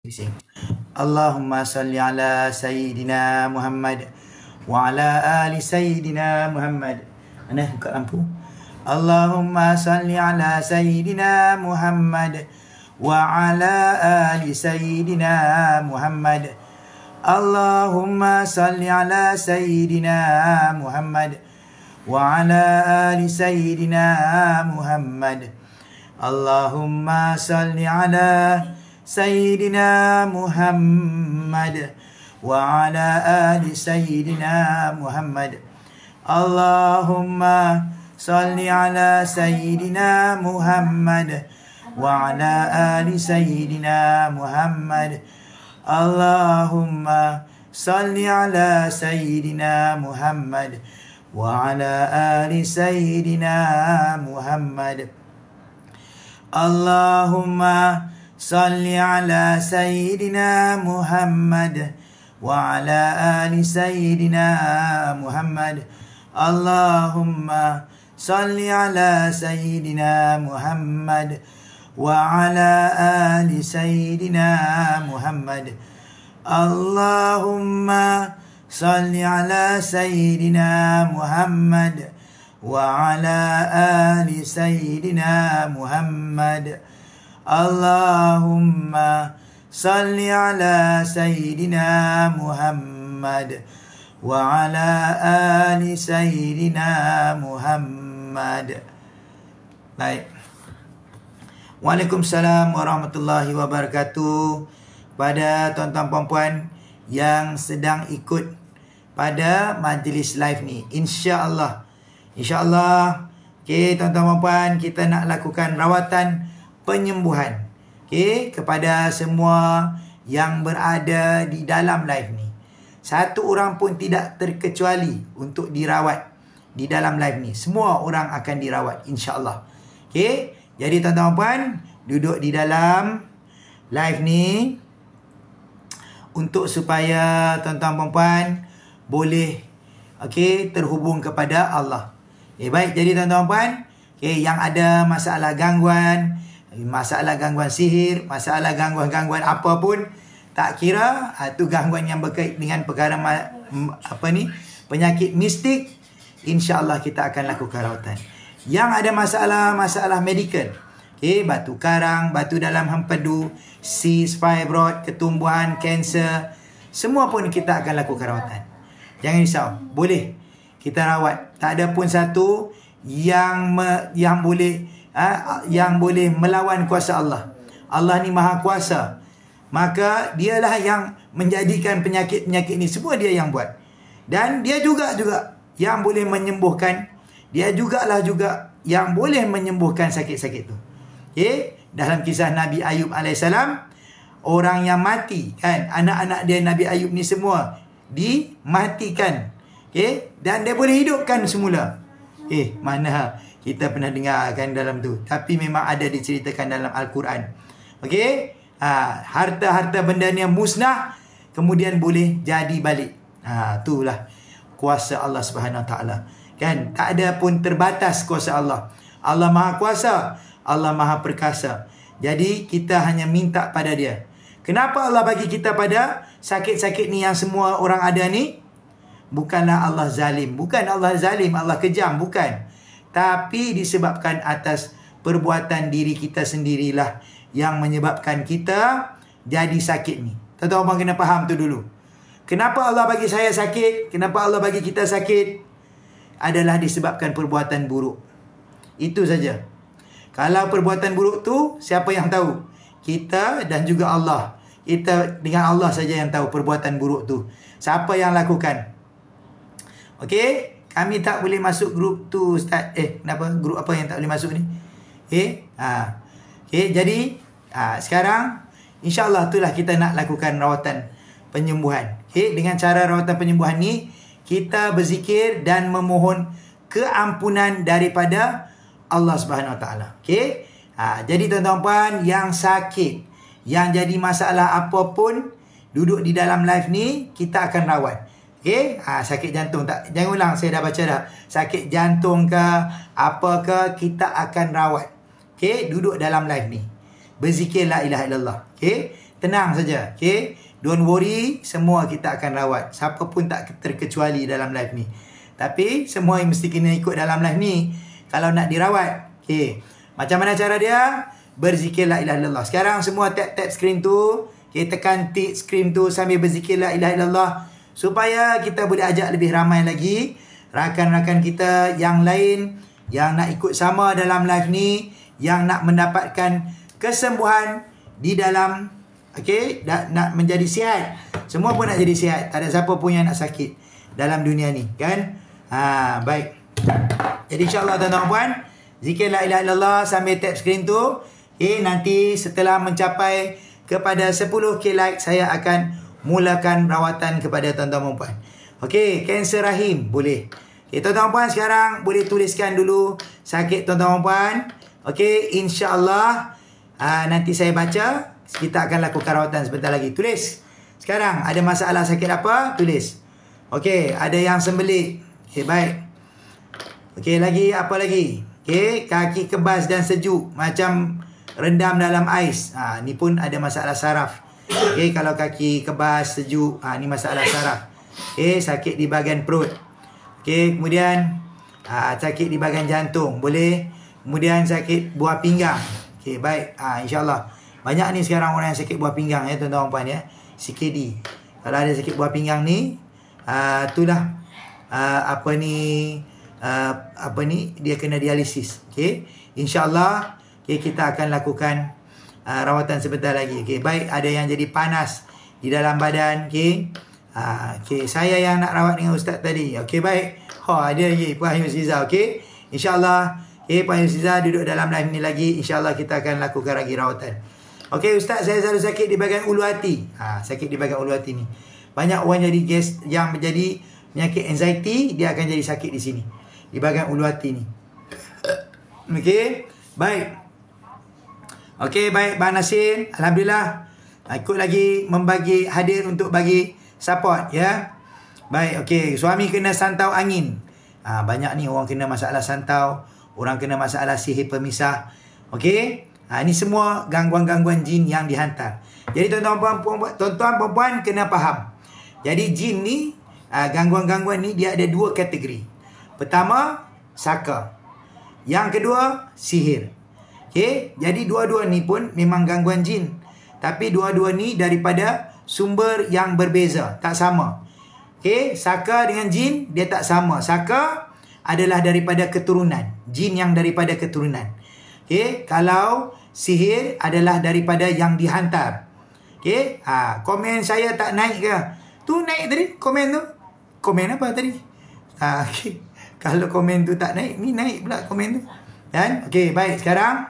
Bising. Allahumma salli ala Sayyidina Muhammad wa ala ali Sayyidina Muhammad. Mana buka lampu? Allahumma salli ala Sayyidina Muhammad wa ala ali Sayyidina Muhammad. Allahumma salli ala Sayyidina Muhammad wa ala ali Sayyidina Muhammad. Allahumma salli ala Sayyidina Muhammad wa ala ali Sayyidina Muhammad. Allahumma salli ala Sayyidina Muhammad wa ala ali Sayyidina Muhammad. Allahumma salli ala Sayyidina Muhammad wa ala ali Sayyidina Muhammad. Allahumma salli ala Sayyidina Muhammad wa ala ali Sayyidina Muhammad. Allahumma salli ala Sayyidina Muhammad wa ala ali Sayyidina Muhammad. Allahumma salli ala Sayyidina Muhammad wa ala ali Sayyidina Muhammad. Allahumma salli ala Sayyidina Muhammad wa ala ali Sayyidina Muhammad. Baik. Waalaikumsalam warahmatullahi wabarakatuh. Pada tuan-tuan puan-puan yang sedang ikut pada majlis live ni, insya-Allah. Okey, tuan-tuan puan-puan, kita nak lakukan rawatan penyembuhan, okey, kepada semua yang berada di dalam live ni. Satu orang pun tidak terkecuali untuk dirawat di dalam live ni. Semua orang akan dirawat, insya-Allah. Okey, jadi tuan-tuan puan, duduk di dalam live ni untuk supaya tuan-tuan puan boleh, okey, terhubung kepada Allah. Baik, jadi tuan-tuan puan, okey, yang ada masalah gangguan sihir, masalah gangguan apapun, tak kira tu gangguan yang berkait dengan perkara penyakit mistik, insya-Allah kita akan lakukan rawatan. Yang ada masalah medikal, okey, batu karang, batu dalam hempedu, cyst, fibroid, ketumbuhan, kanser, semua pun kita akan lakukan rawatan. Jangan risau, boleh kita rawat. Tak ada pun satu yang boleh melawan kuasa Allah. Allah ni maha kuasa. Maka dialah yang menjadikan penyakit-penyakit ni semua dia yang buat. Dan dia juga yang boleh menyembuhkan. Dia juga yang boleh menyembuhkan sakit-sakit tu. Okay? Dalam kisah Nabi Ayub alaihissalam, orang yang mati, kan, anak-anak dia Nabi Ayub ni semua dimatikan. Okay? Dan dia boleh hidupkan semula. Mana kita pernah dengarkan dalam tu. Tapi memang ada diceritakan dalam Al-Quran. Okey? Harta-harta benda ni musnah, kemudian boleh jadi balik. Itulah kuasa Allah Subhanahu Wa Taala. Kan? Tak ada pun terbatas kuasa Allah. Allah Maha Kuasa, Allah Maha Perkasa. Jadi kita hanya minta pada dia. Kenapa Allah bagi kita pada sakit-sakit ni yang semua orang ada ni? Bukanlah Allah zalim. Bukan Allah zalim, Allah kejam, bukan. Tapi disebabkan atas perbuatan diri kita sendirilah yang menyebabkan kita jadi sakit ni. Tuan-tuan kena faham tu dulu. Kenapa Allah bagi saya sakit? Kenapa Allah bagi kita sakit? Adalah disebabkan perbuatan buruk. Itu saja. Kalau perbuatan buruk tu, siapa yang tahu? Kita dan juga Allah. Kita dengan Allah saja yang tahu perbuatan buruk tu. Siapa yang lakukan? Okey, kami tak boleh masuk grup tu, Ustaz. Kenapa? Grup apa yang tak boleh masuk ni? Okey, jadi sekarang insya-Allah itulah kita nak lakukan rawatan penyembuhan. Okey, dengan cara rawatan penyembuhan ni kita berzikir dan memohon keampunan daripada Allah Subhanahu Wa Taala. Okey? Jadi tuan-tuan puan yang sakit, yang jadi masalah apapun, duduk di dalam live ni kita akan rawat. Okey, sakit jantung tak, jangan ulang, saya dah baca dah. Sakit jantung ke apa ke, kita akan rawat. Okey, duduk dalam live ni. Berzikir la ilaha illallah. Okey, tenang saja. Okay, don't worry, semua kita akan rawat. Siapa pun tak terkecuali dalam live ni. Tapi semua yang mesti kena ikut dalam live ni kalau nak dirawat. Okay, macam mana cara dia? Berzikir la ilaha illallah. Sekarang semua tap screen tu. Okay, tekan tick screen tu sambil berzikir la ilaha illallah, supaya kita boleh ajak lebih ramai lagi rakan-rakan kita yang lain yang nak ikut sama dalam live ni, yang nak mendapatkan kesembuhan di dalam, okay, nak menjadi sihat. Semua pun nak jadi sihat. Tak ada siapa pun yang nak sakit dalam dunia ni, kan? Baik. Jadi insyaAllah tuan-tuan puan, zikir la ilaha illallah sambil tap screen tu. Okay, nanti setelah mencapai kepada 10k like, saya akan mulakan rawatan kepada tuan-tuan puan. Okay, kanser rahim boleh. Okay, tuan-tuan puan sekarang boleh tuliskan dulu sakit tuan-tuan puan. Okay, insyaAllah nanti saya baca. Kita akan lakukan rawatan sebentar lagi. Tulis. Sekarang ada masalah sakit apa? Tulis. Okay, ada yang sembelit. Okay, baik. Okay, lagi apa lagi? Okay, kaki kebas dan sejuk macam rendam dalam ais. Ni pun ada masalah saraf. Okay, kalau kaki kebas, sejuk, ni masalah saraf. Okay, sakit di bahagian perut. Okay, kemudian sakit di bahagian jantung. Boleh. Kemudian sakit buah pinggang. Okay, baik. InsyaAllah. Banyak ni sekarang orang yang sakit buah pinggang, ya tuan-tuan puan, ya. CKD. Kalau ada sakit buah pinggang ni, itulah dia kena dialisis. Okay, InsyaAllah. Okay, kita akan lakukan rawatan sebentar lagi. Okay, baik. Ada yang jadi panas di dalam badan. Okay, okay, saya yang nak rawat dengan ustaz tadi. Okay, baik. Ada lagi Puan Yusiza. Okay, InsyaAllah. Okay, Puan Yusiza duduk dalam live ni lagi. InsyaAllah kita akan lakukan lagi rawatan. Okay, ustaz, saya selalu sakit di bahagian ulu hati. Sakit di bahagian ulu hati ni. Banyak orang jadi yang menjadi penyakit anxiety, dia akan jadi sakit di sini, di bahagian ulu hati ni. Okay, baik. Okey, baik Bang Nasir. Alhamdulillah. Ikut lagi membagi hadir untuk bagi support, ya. Baik, okey. Suami kena santau angin. Banyak ni orang kena masalah santau, orang kena masalah sihir pemisah. Okey. Ini semua gangguan-gangguan jin yang dihantar. Jadi tuan-tuan puan-puan kena faham. Jadi jin ni, gangguan-gangguan ni dia ada dua kategori. Pertama, saka. Yang kedua, sihir. Okay, jadi dua-dua ni pun memang gangguan jin. Tapi dua-dua ni daripada sumber yang berbeza, tak sama. Okay, saka dengan jin dia tak sama. Saka adalah daripada keturunan, jin yang daripada keturunan. Okay, kalau sihir adalah daripada yang dihantar. Okay, komen saya tak naik ke? Tu naik tadi, komen tu. Komen apa tadi? Okay. Kalau komen tu tak naik, ni naik pula komen tu. Dan, okay, baik. Sekarang,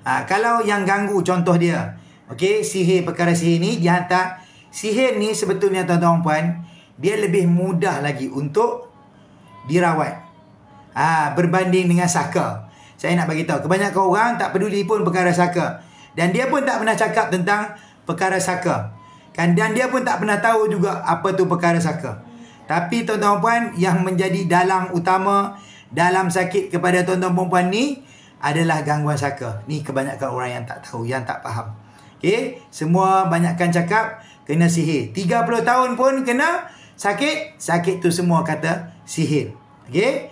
kalau yang ganggu, contoh dia, okay, sihir, perkara sihir ni dihantar. Sihir ni sebetulnya tuan-tuan puan, dia lebih mudah lagi untuk dirawat berbanding dengan saka. Saya nak bagi tahu, kebanyakan orang tak peduli pun perkara saka, dan dia pun tak pernah cakap tentang perkara saka, kan? Dan dia pun tak pernah tahu juga apa tu perkara saka. Tapi tuan-tuan puan, yang menjadi dalang utama dalam sakit kepada tuan-tuan puan ni adalah gangguan saka. Ni kebanyakan orang yang tak tahu, yang tak faham. Okay, semua banyakkan cakap kena sihir. 30 tahun pun kena sakit. Sakit tu semua kata sihir. Okay,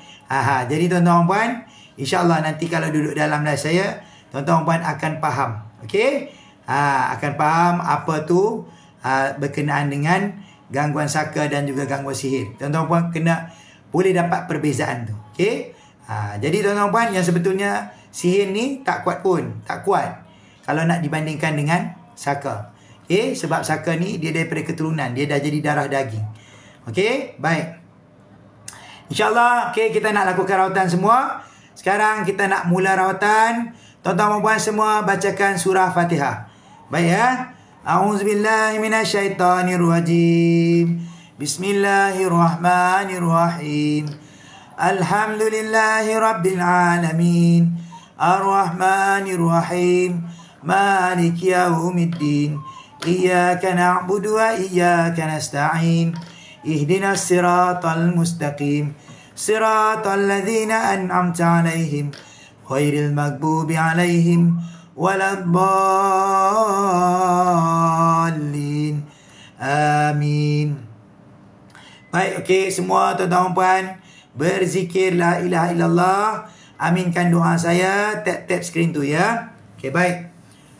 jadi tuan-tuan puan, InsyaAllah nanti kalau duduk dalam live saya, tuan-tuan puan akan faham. Okay, akan faham apa tu berkenaan dengan gangguan saka dan juga gangguan sihir. Tuan-tuan puan kena boleh dapat perbezaan tu. Okay, jadi tuan-tuan puan, yang sebetulnya sihir ni tak kuat pun, tak kuat kalau nak dibandingkan dengan saka. Okay, sebab saka ni dia daripada keturunan, dia dah jadi darah daging. Okay, baik. InsyaAllah, okay, kita nak lakukan rawatan semua. Sekarang kita nak mula rawatan. Tuan-tuan puan semua bacakan surah Fatihah. Baik, ya. A'udzubillahi minasyaitanirrajim. Bismillahirrahmanirrahim. Alhamdulillahi rabbil alamin. Ar-Rahmanir-Rahim. Maliki yaumiddin. Iyyaka na'budu wa iyyaka nasta'in. Ihdinas siratal mustaqim. Siratal ladzina an'amta 'alaihim ghairil maghdubi 'alaihim waladdallin. Amin. Baik, okey, semua tuan-tuan dan puan berzikir la ilaha illallah. Aminkan doa saya, tap skrin tu ya. Okey, baik.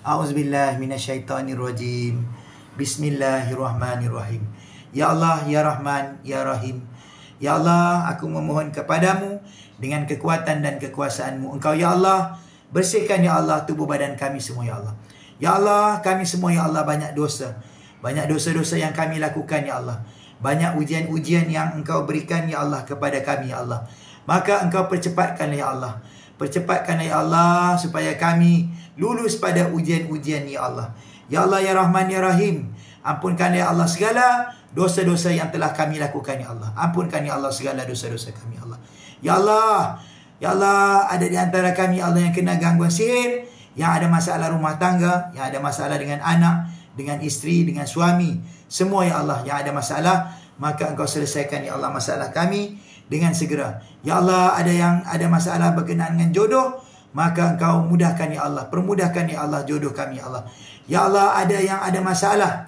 Auzubillahi minasyaitonirrajim. Bismillahirrahmanirrahim. Ya Allah, ya Rahman, ya Rahim. Ya Allah, aku memohon kepadamu dengan kekuatan dan kekuasaanmu. Engkau ya Allah, bersihkan ya Allah tubuh badan kami semua ya Allah. Ya Allah, kami semua ya Allah banyak dosa. Banyak dosa-dosa yang kami lakukan ya Allah. Banyak ujian-ujian yang engkau berikan ya Allah kepada kami ya Allah. Maka engkau percepatkan ya Allah. Percepatkan ya Allah supaya kami lulus pada ujian-ujian ya Allah. Ya Allah, ya Rahman, ya Rahim. Ampunkan ya Allah segala dosa-dosa yang telah kami lakukan ya Allah. Ampunkan ya Allah segala dosa-dosa kami ya Allah. Ya Allah, ya Allah, ada di antara kami ya Allah yang kena gangguan sihir, yang ada masalah rumah tangga, yang ada masalah dengan anak, dengan isteri, dengan suami. Semua ya Allah yang ada masalah, maka engkau selesaikan ya Allah masalah kami dengan segera. Ya Allah, ada yang ada masalah berkenaan dengan jodoh, maka engkau mudahkan ya Allah, permudahkan ya Allah jodoh kami ya Allah. Ya Allah, ada yang ada masalah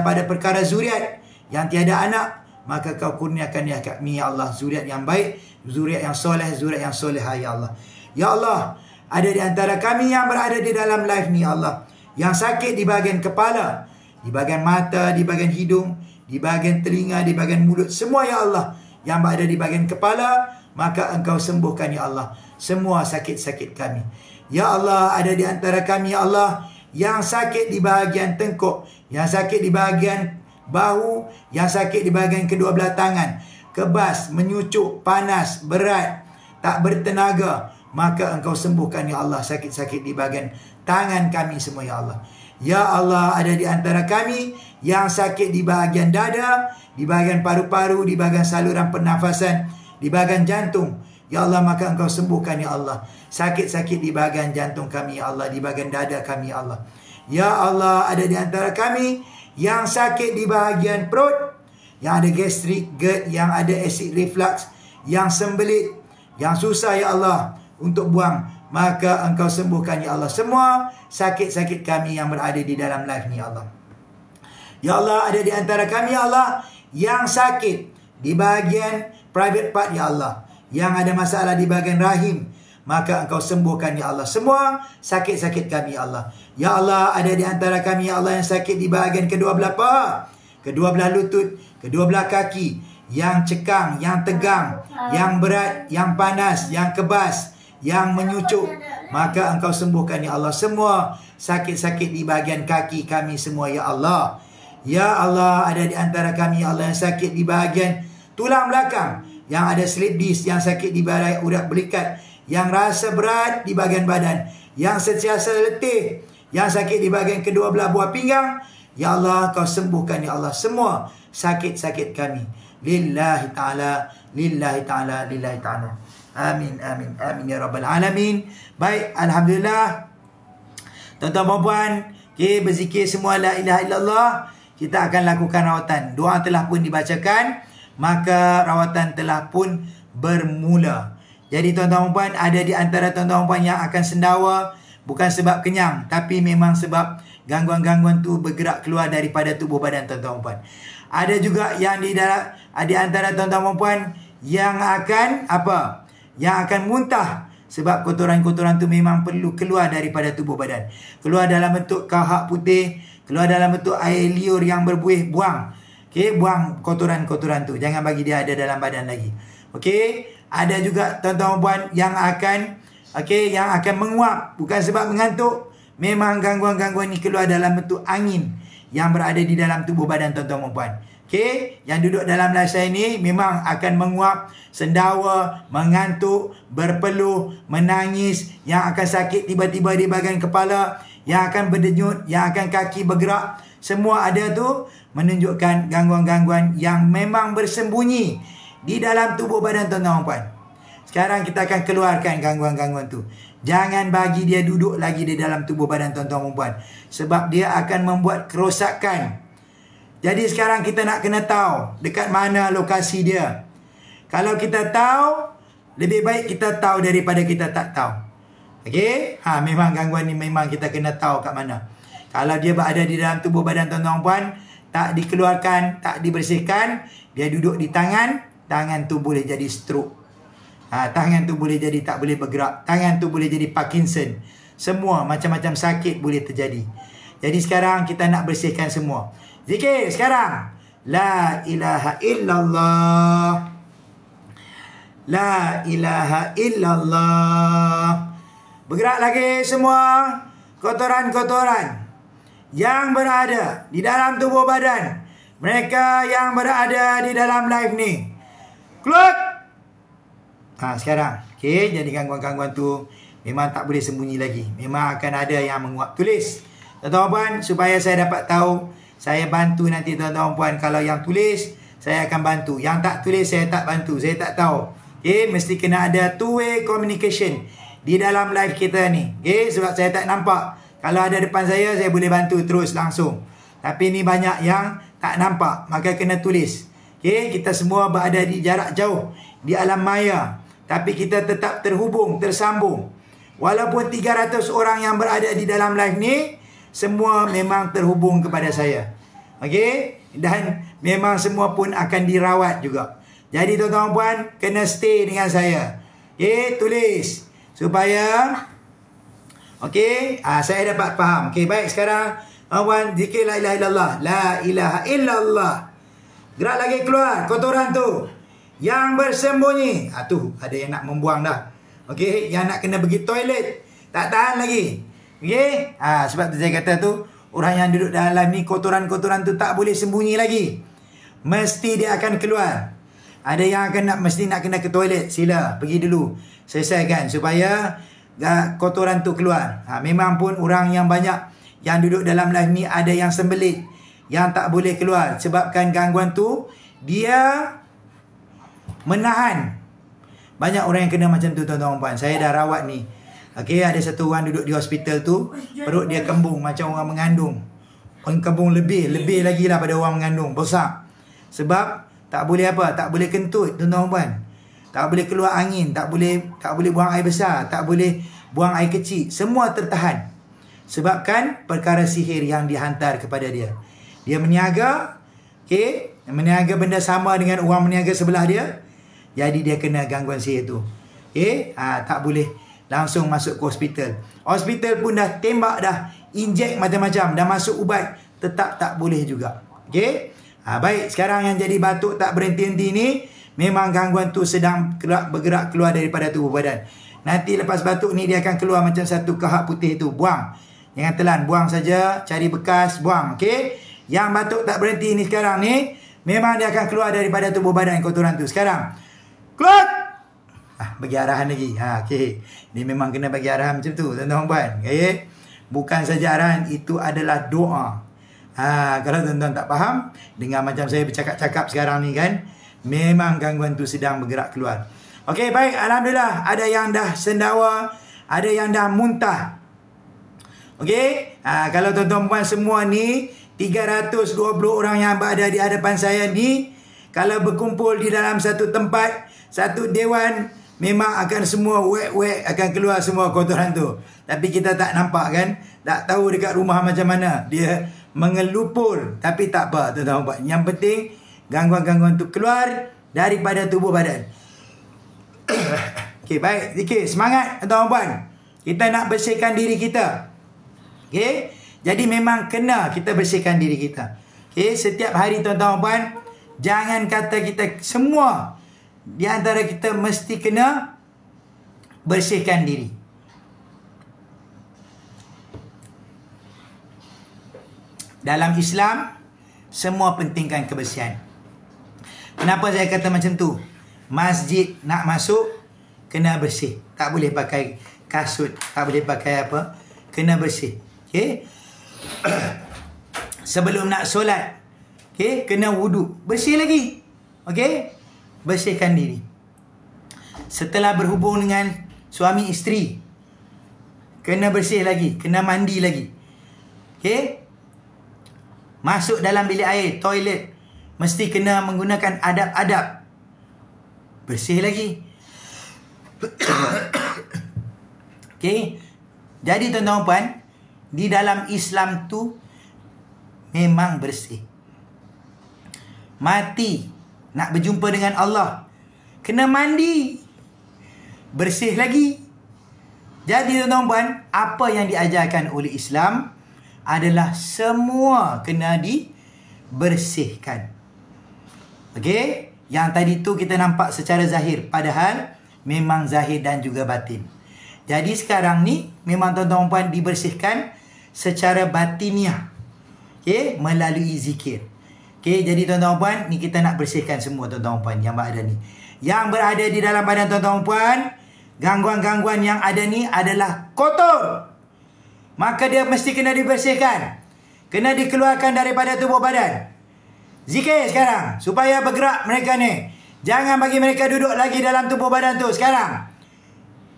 pada perkara zuriat, yang tiada anak, maka kau kurniakan ya kami ya Allah zuriat yang baik, zuriat yang soleh, zuriat yang solehah ya Allah. Ya Allah, ada di antara kami yang berada di dalam live ni ya Allah, yang sakit di bahagian kepala, di bahagian mata, di bahagian hidung, di bahagian telinga, di bahagian mulut, semua ya Allah yang berada di bahagian kepala, maka engkau sembuhkan ya Allah semua sakit-sakit kami. Ya Allah, ada di antara kami ya Allah yang sakit di bahagian tengkuk, yang sakit di bahagian bahu, yang sakit di bahagian kedua belah tangan, kebas, menyucuk, panas, berat, tak bertenaga, maka engkau sembuhkan ya Allah sakit-sakit di bahagian tangan kami semua ya Allah. Ya Allah, ada di antara kami yang sakit di bahagian dada, di bahagian paru-paru, di bahagian saluran pernafasan, di bahagian jantung. Ya Allah, maka engkau sembuhkan ya Allah sakit-sakit di bahagian jantung kami ya Allah, di bahagian dada kami ya Allah. Ya Allah, ada di antara kami yang sakit di bahagian perut, yang ada gastrik, GERD, yang ada acid reflux, yang sembelit, yang susah ya Allah untuk buang, maka engkau sembuhkan ya Allah semua sakit-sakit kami yang berada di dalam live ni ya Allah. Ya Allah, ada di antara kami ya Allah yang sakit di bahagian private part ya Allah, yang ada masalah di bahagian rahim, maka engkau sembuhkan ya Allah semua sakit-sakit kami ya Allah. Ya Allah, ada di antara kami ya Allah yang sakit di bahagian kedua belah paha, kedua belah lutut, kedua belah kaki, yang cekang, yang tegang, yang berat, yang panas, yang kebas, yang menyucuk, maka engkau sembuhkan ya Allah semua sakit-sakit di bahagian kaki kami semua ya Allah. Ya Allah, ada di antara kami ya Allah yang sakit di bahagian tulang belakang, yang ada slip disc, yang sakit di bahagian urat belikat, yang rasa berat di bahagian badan, yang sentiasa letih, yang sakit di bahagian kedua belah buah pinggang, ya Allah kau sembuhkan ya Allah semua sakit-sakit kami. Lillahi ta'ala, lillahi ta'ala, lillahi ta'ala. Amin, amin, amin ya rabbal alamin. Baik, alhamdulillah. Tuan-tuan dan puan, okay, berzikir semua la ilaha illallah. Kita akan lakukan rawatan. Doa telah pun dibacakan, maka rawatan telah pun bermula. Jadi tuan-tuan dan puan, ada di antara tuan-tuan dan puan yang akan sendawa, bukan sebab kenyang, tapi memang sebab gangguan-gangguan tu bergerak keluar daripada tubuh badan tuan-tuan dan puan. Ada juga yang di antara tuan-tuan dan puan yang akan apa? Yang akan muntah, sebab kotoran-kotoran tu memang perlu keluar daripada tubuh badan. Keluar dalam bentuk kahak putih, keluar dalam bentuk air liur yang berbuih, buang. Okey, buang kotoran-kotoran tu. Jangan bagi dia ada dalam badan lagi. Okey, ada juga tuan-tuan dan puan yang akan yang akan menguap, bukan sebab mengantuk. Memang gangguan-gangguan ni keluar dalam bentuk angin yang berada di dalam tubuh badan tuan-tuan dan puan. Okey, yang duduk dalam live saya ni memang akan menguap, sendawa, mengantuk, berpeluh, menangis, yang akan sakit tiba-tiba di bahagian kepala, yang akan berdenyut, yang akan kaki bergerak. Semua ada tu menunjukkan gangguan-gangguan yang memang bersembunyi di dalam tubuh badan tuan-tuan dan puan. Sekarang kita akan keluarkan gangguan-gangguan tu. Jangan bagi dia duduk lagi di dalam tubuh badan tuan-tuan dan puan, sebab dia akan membuat kerosakan. Jadi sekarang kita nak kena tahu dekat mana lokasi dia. Kalau kita tahu, lebih baik kita tahu daripada kita tak tahu. Okey, memang gangguan ni memang kita kena tahu kat mana. Kalau dia berada di dalam tubuh badan tuan-tuan puan, tak dikeluarkan, tak dibersihkan, dia duduk di tangan, tangan tu boleh jadi stroke. Tangan tu boleh jadi tak boleh bergerak, tangan tu boleh jadi Parkinson. Semua macam-macam sakit boleh terjadi. Jadi sekarang kita nak bersihkan semua. Zikir sekarang. La ilaha illallah. La ilaha illallah. Bergerak lagi semua kotoran-kotoran yang berada di dalam tubuh badan. Mereka yang berada di dalam live ni, keluar. Sekarang, okey, jadi gangguan-gangguan tu memang tak boleh sembunyi lagi. Memang akan ada yang menguap. Tulis, tuan-tuan puan, supaya saya dapat tahu. Saya bantu nanti tuan-tuan puan. Kalau yang tulis, saya akan bantu. Yang tak tulis, saya tak bantu. Saya tak tahu. Okey, mesti kena ada two-way communication di dalam live kita ni. Okey, sebab saya tak nampak. Kalau ada depan saya boleh bantu terus langsung. Tapi ni banyak yang tak nampak, maka kena tulis. Okey, kita semua berada di jarak jauh di alam maya, tapi kita tetap terhubung, tersambung. Walaupun 300 orang yang berada di dalam live ni, semua memang terhubung kepada saya. Okey, dan memang semua pun akan dirawat juga. Jadi tuan-tuan puan, kena stay dengan saya. Okey, tulis supaya saya dapat faham. Okey, baik, sekarang tuan-tuan zikir la ilaha illallah. La ilaha illallah. Gerak lagi keluar kotoran tu yang bersembunyi. Tu ada yang nak membuang dah. Okey, yang nak kena pergi toilet, tak tahan lagi. Okey, sebab tu saya kata tu, orang yang duduk dalam ni, kotoran-kotoran tu tak boleh sembunyi lagi. Mesti dia akan keluar. Ada yang akan mesti nak kena ke toilet, sila pergi dulu, selesaikan supaya kotoran tu keluar. Memang pun orang yang banyak yang duduk dalam live ni ada yang sembelit, yang tak boleh keluar sebabkan gangguan tu dia menahan. Banyak orang yang kena macam tu tuan-tuan puan. Saya dah rawat ni. Okey, ada satu orang duduk di hospital tu, perut dia kembung macam orang mengandung. Kembung lebih lagi lah pada orang mengandung, besar. Sebab tak boleh apa? Tak boleh kentut tuan-tuan puan. Tak boleh keluar angin, tak boleh buang air besar, tak boleh buang air kecil. Semua tertahan. Sebabkan perkara sihir yang dihantar kepada dia. Dia meniaga, okey, meniaga benda sama dengan orang meniaga sebelah dia. Jadi dia kena gangguan sihir tu. Okey, tak boleh langsung masuk ke hospital. Hospital pun dah tembak dah, injek macam-macam, dah masuk ubat, tetap tak boleh juga. Okey. Baik, sekarang yang jadi batuk tak berhenti-henti ni, memang gangguan tu sedang bergerak keluar daripada tubuh badan. Nanti lepas batuk ni dia akan keluar macam satu kahak putih tu. Buang. Jangan telan, buang saja, cari bekas, buang. Okey. Yang batuk tak berhenti ni sekarang ni, memang dia akan keluar daripada tubuh badan kotoran tu. Sekarang, keluar. Bagi arahan lagi. Okey. Ini memang kena bagi arahan macam tu, tuan-tuan puan. Okey. Bukan saja arahan, itu adalah doa. Kalau tuan-tuan tak faham, dengar macam saya bercakap-cakap sekarang ni kan, memang gangguan tu sedang bergerak keluar. Okey, baik, alhamdulillah, ada yang dah sendawa, ada yang dah muntah. Okey, kalau tuan-tuan puan semua ni 320 orang yang berada di hadapan saya ni, kalau berkumpul di dalam satu tempat, satu dewan, memang akan semua wek-wek akan keluar semua kotoran tu. Tapi kita tak nampak kan, tak tahu dekat rumah macam mana dia mengelupur. Tapi tak apa tuan-tuan. Yang penting gangguan-gangguan tu keluar daripada tubuh badan. Okey, baik, zikir, semangat tuan-tuan. Kita nak bersihkan diri kita. Okey, jadi memang kena kita bersihkan diri kita. Okey, setiap hari tuan-tuan, jangan kata kita semua di antara kita mesti kena bersihkan diri. Dalam Islam, semua pentingkan kebersihan. Kenapa saya kata macam tu? Masjid nak masuk, kena bersih. Tak boleh pakai kasut, tak boleh pakai apa. Kena bersih. Okay? Sebelum nak solat, okay, kena wudu. Bersih lagi. Okay? Bersihkan diri. Setelah berhubung dengan suami isteri, kena bersih lagi, kena mandi lagi. Okay? Masuk dalam bilik air, toilet, mesti kena menggunakan adab-adab. Bersih lagi. Okey, Jadi tuan-tuan dan puan, di dalam Islam tu memang bersih. Mati, nak berjumpa dengan Allah, kena mandi, bersih lagi. Jadi tuan-tuan dan puan, apa yang diajarkan oleh Islam adalah semua kena dibersihkan. Okey, yang tadi tu kita nampak secara zahir, padahal memang zahir dan juga batin. Jadi sekarang ni memang tuan-tuan dan puan dibersihkan secara batiniah. Okey, melalui zikir. Okey, jadi tuan-tuan dan puan, ni kita nak bersihkan semua tuan-tuan dan puan yang berada ni. Yang berada di dalam badan tuan-tuan dan puan, gangguan-gangguan yang ada ni adalah kotor. Maka dia mesti kena dibersihkan. Kena dikeluarkan daripada tubuh badan. Zikir sekarang supaya bergerak mereka ni. Jangan bagi mereka duduk lagi dalam tubuh badan tu sekarang.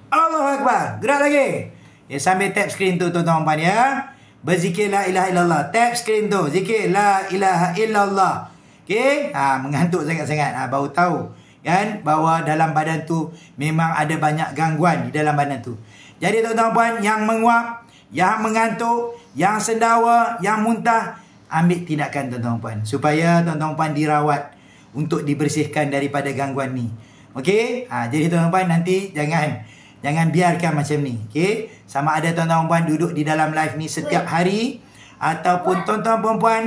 Allahu Akbar. Gerak lagi. Ya, sambil tap skrin tu tuan-tuan dan puan ya. Berzikir la ilaha illallah. Tap skrin tu. Zikir la ilaha illallah. Okey? Mengantuk sangat-sangat. Baru tahu kan bahawa dalam badan tu memang ada banyak gangguan di dalam badan tu. Jadi tuan-tuan dan puan, yang menguap, yang mengantuk, yang sendawa, yang muntah, ambil tindakan tuan-tuan dan puan supaya tuan-tuan dan puan dirawat untuk dibersihkan daripada gangguan ni. Okey? Jadi tuan-tuan dan puan, nanti jangan biarkan macam ni. Okey? Sama ada tuan-tuan dan puan duduk di dalam live ni setiap hari ataupun tuan-tuan dan puan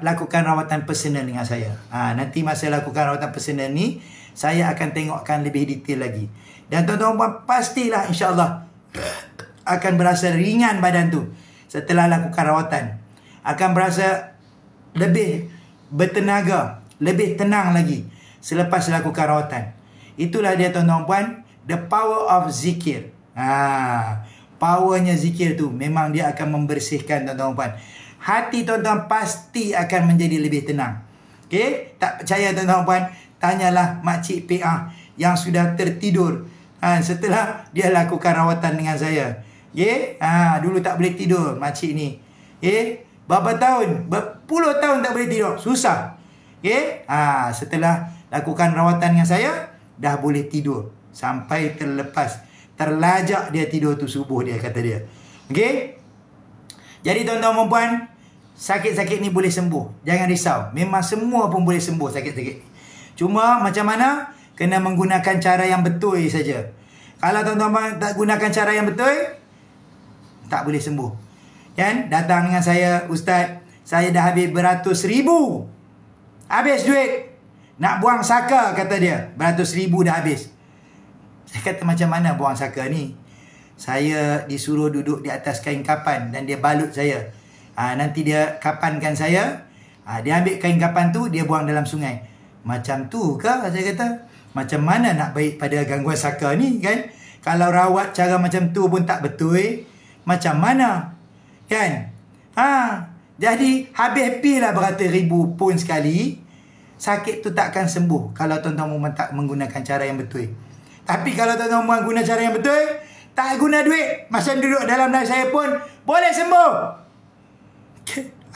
lakukan rawatan personal dengan saya. Nanti masa lakukan rawatan personal ni, saya akan tengokkan lebih detail lagi. Dan tuan-tuan dan puan pastilah insya-Allah akan berasa ringan badan tu setelah lakukan rawatan. Akan berasa lebih bertenaga, lebih tenang lagi selepas lakukan rawatan. Itulah dia tuan-tuan dan puan, the power of zikir. Powernya zikir tu memang dia akan membersihkan tuan-tuan dan puan. Hati tuan-tuan pasti akan menjadi lebih tenang. Okey? Tak percaya tuan-tuan dan puan, tanyalah makcik PA yang sudah tertidur setelah dia lakukan rawatan dengan saya. Okey? Dulu tak boleh tidur makcik ni. Okey? Berapa tahun? Berpuluh tahun tak boleh tidur. Susah. Okey? Setelah lakukan rawatan dengan saya, dah boleh tidur. Sampai terlepas. Terlajak dia tidur tu subuh dia, kata dia. Okey? Jadi tuan-tuan dan puan, sakit-sakit ni boleh sembuh. Jangan risau. Memang semua pun boleh sembuh sakit-sakit. Cuma macam mana? Kena menggunakan cara yang betul saja. Kalau tuan-tuan tak gunakan cara yang betul, tak boleh sembuh. Kan? Datang dengan saya, Ustaz, saya dah habis beratus ribu. Habis duit. Nak buang saka, kata dia. Beratus ribu dah habis. Saya kata, macam mana buang saka ni? Saya disuruh duduk di atas kain kapan dan dia balut saya. Nanti dia kapankan saya. Dia ambil kain kapan tu, dia buang dalam sungai. Macam tu ke? Saya kata, macam mana nak baik pada gangguan saka ni kan? Kalau rawat cara macam tu pun tak betul, macam mana? Kan? Jadi habis pi lah beratus ribu pun sekali, sakit tu tak akan sembuh kalau tuan-tuan tak menggunakan cara yang betul. Tapi kalau tuan-tuan guna cara yang betul, tak guna duit, macam duduk dalam live saya pun boleh sembuh.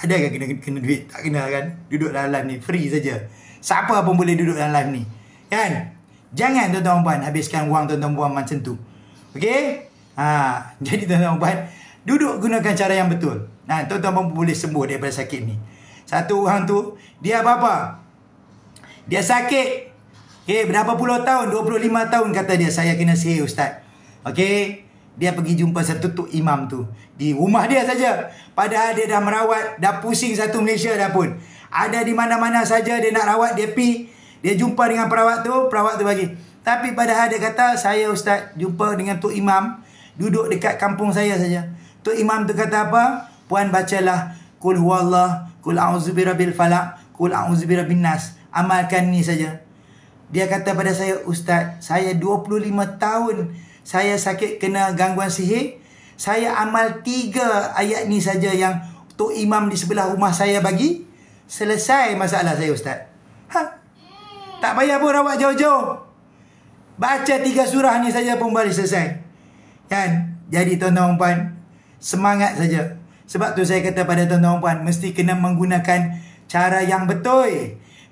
Ada kan kena duit? Tak kena kan? Duduk dalam live ni free saja. Siapa pun boleh duduk dalam live ni. Kan? Jangan tuan-tuan puan habiskan wang tuan-tuan puan macam tu. Okey? Jadi tuan-tuan puan, duduk gunakan cara yang betul. Tuan-tuan puan boleh sembuh daripada sakit ni. Satu orang tu, dia apa? Dia sakit. Okey, berapa puluh tahun? 25 tahun kata dia, saya kena sihir Ustaz. Okey, dia pergi jumpa satu tok imam tu di rumah dia saja. Padahal dia dah merawat, dah pusing satu Malaysia dah pun. Ada di mana-mana saja dia nak rawat, dia pi, dia jumpa dengan perawat tu bagi. Tapi padahal dia kata, saya Ustaz jumpa dengan tok imam duduk dekat kampung saya saja. Tok imam tu kata apa? Puan bacalah Qul huwallah, Qul a'udzu birabbil falaq, Qul a'udzu birabbin nas. Amalkan ni saja. Dia kata pada saya, Ustaz, saya 25 tahun saya sakit kena gangguan sihir. Saya amal 3 ayat ni saja yang tok imam di sebelah rumah saya bagi. Selesai masalah saya Ustaz. Tak payah pun rawat jauh-jauh. Baca 3 surah ni saja pun boleh selesai. Kan? Jadi tuan-tuan puan, semangat saja. Sebab tu saya kata pada tuan-tuan puan, mesti kena menggunakan cara yang betul.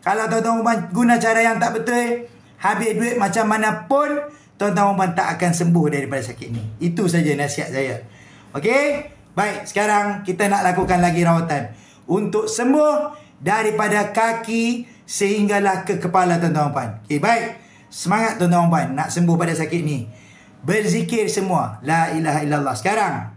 Kalau tuan-tuan puan guna cara yang tak betul, habis duit macam mana pun, tuan-tuan puan tak akan sembuh daripada sakit ni. Itu saja nasihat saya. Okey? Baik, sekarang kita nak lakukan lagi rawatan untuk sembuh daripada kaki sehinggalah ke kepala, tuan-tuan dan puan. Okey, baik. Semangat tuan-tuan dan puan nak sembuh pada sakit ni. Berzikir semua la ilaha illallah. Sekarang,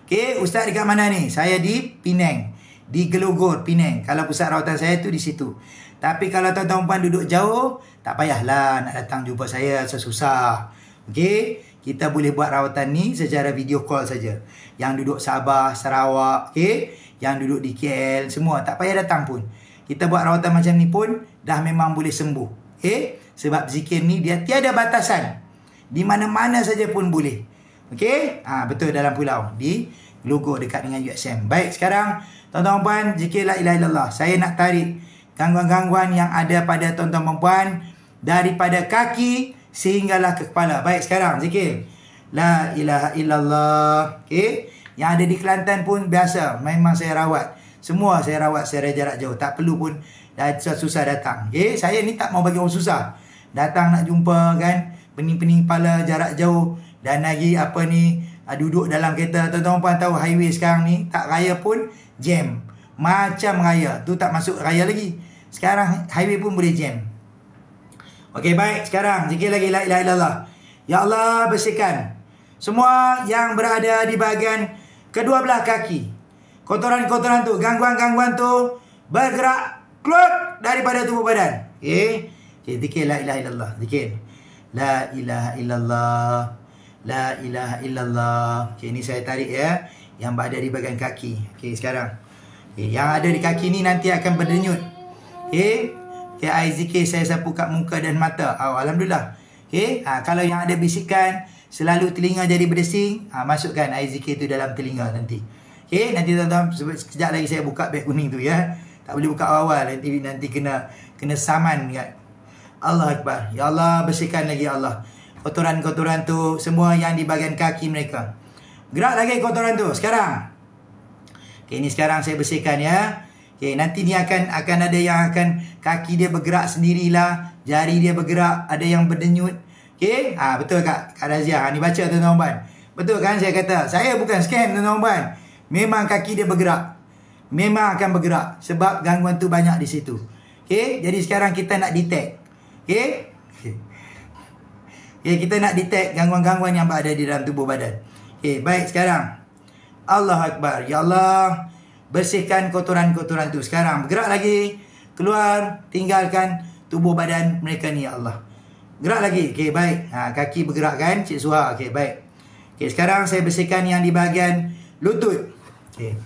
okey, ustaz dekat mana ni? Saya di Penang, di Gelogor, Penang. Kalau pusat rawatan saya tu di situ. Tapi kalau tuan-tuan dan puan duduk jauh, tak payahlah nak datang jumpa saya, susah. Okey, kita boleh buat rawatan ni secara video call saja. Yang duduk Sabah, Sarawak, okey, yang duduk di KL, semua tak payah datang pun. Kita buat rawatan macam ni pun dah memang boleh sembuh. Okey, sebab zikir ni dia tiada batasan. Di mana-mana saja pun boleh. Okey, betul, dalam pulau di logo dekat dengan USM. Baik, sekarang tuan-tuan dan puan, zikir la ilaha illallah. Saya nak tarik gangguan-gangguan yang ada pada tuan-tuan dan puan daripada kaki sehinggalah ke kepala. Baik, sekarang zikir la ilaha illallah. Okey, yang ada di Kelantan pun biasa, memang saya rawat. Semua saya rawat secara jarak jauh. Tak perlu pun susah datang. Okey, saya ni tak mau bagi orang susah. Datang nak jumpa kan, pening-pening kepala jarak jauh. Dan lagi apa ni, duduk dalam kereta. Tuan-tuan puan tahu highway sekarang ni tak raya pun jam. Macam raya. Tu tak masuk raya lagi. Sekarang highway pun boleh jam. Okey, baik. Sekarang zikir lagi la ilaha illallah. Ya Allah, bersihkan semua yang berada di bahagian kedua belah kaki. Kotoran-kotoran tu, gangguan-gangguan tu bergerak keluar daripada tubuh badan. Okey. Okay, zikir la ilaha illallah. Zikir la ilaha illallah. La ilaha illallah. Okey, ni saya tarik ya, yang berada di bahagian kaki. Okey, sekarang. Okay, yang ada di kaki ni nanti akan berdenyut. Okey. Okay, air zikir saya sapu kat muka dan mata. Alhamdulillah. Okey, kalau yang ada bisikan, selalu telinga jadi berdesing, masukkan air zikir tu dalam telinga nanti. Okey, nanti tuan-tuan, sekejap lagi saya buka beg kuning tu ya. Tak boleh buka awal, nanti kena saman kan. Allah Akbar. Ya Allah, bersihkan lagi ya Allah. Kotoran-kotoran tu semua yang di bahagian kaki mereka. Gerak lagi kotoran tu sekarang. Okey, ni sekarang saya bersihkan ya. Okey, nanti ni akan ada yang akan kaki dia bergerak sendirilah, jari dia bergerak, ada yang berdenyut. Okey, betul Kak Razia. Ni baca tuan-tuan puan. Betul kan saya kata? Saya bukan scam tuan-tuan puan. Memang kaki dia bergerak. Memang akan bergerak sebab gangguan tu banyak di situ. Okey, jadi sekarang kita nak detect. Okey? Okey, kita nak detect gangguan-gangguan yang berada di dalam tubuh badan. Okey, baik sekarang. Allah Akbar. Ya Allah, bersihkan kotoran-kotoran tu. Sekarang bergerak lagi, keluar, tinggalkan tubuh badan mereka ni ya Allah. Gerak lagi. Okey, baik. Kaki bergerak kan Cik Suha. Okey, baik. Okey, sekarang saya bersihkan yang di bahagian lutut. Okey.